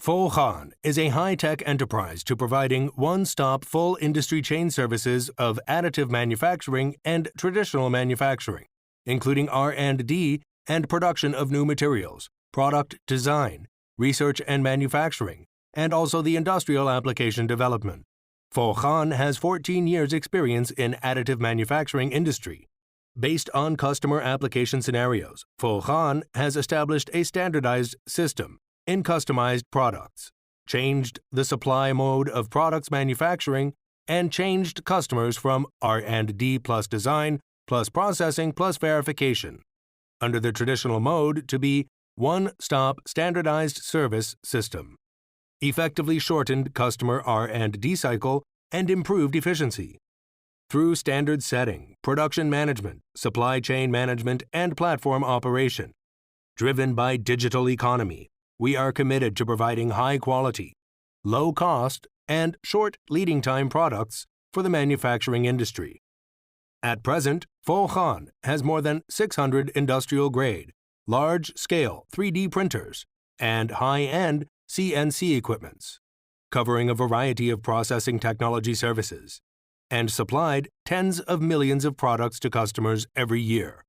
Fohan is a high-tech enterprise to providing one-stop full industry chain services of additive manufacturing and traditional manufacturing, including R&D and production of new materials, product design, research and manufacturing, and also the industrial application development. Fohan has 14 years' experience in additive manufacturing industry. Based on customer application scenarios, Fohan has established a standardized system in customized products, changed the supply mode of products manufacturing, and changed customers from R&D plus design plus processing plus verification under the traditional mode to be one-stop standardized service system, effectively shortened customer R&D cycle and improved efficiency. Through standard setting, production management, supply chain management, and platform operation, driven by digital economy, we are committed to providing high-quality, low-cost, and short leading time products for the manufacturing industry. At present, Fohan has more than 600 industrial-grade, large-scale 3D printers and high-end CNC equipments, covering a variety of processing technology services, and supplied tens of millions of products to customers every year.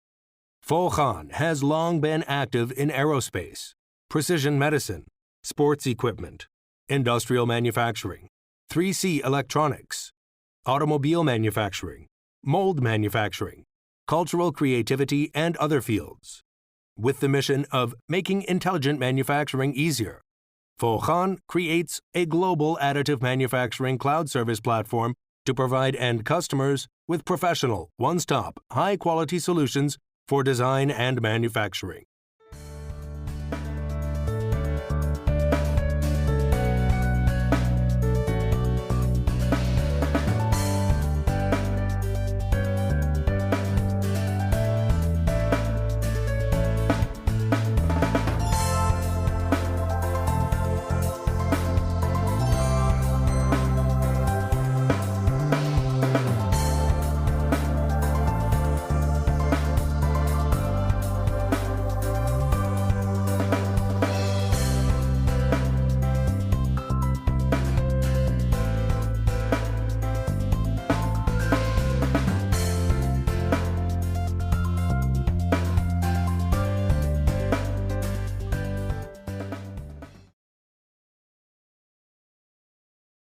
Fohan has long been active in aerospace, precision medicine, sports equipment, industrial manufacturing, 3C electronics, automobile manufacturing, mold manufacturing, cultural creativity, and other fields. With the mission of making intelligent manufacturing easier, Fohan creates a global additive manufacturing cloud service platform to provide end customers with professional, one-stop, high-quality solutions for design and manufacturing.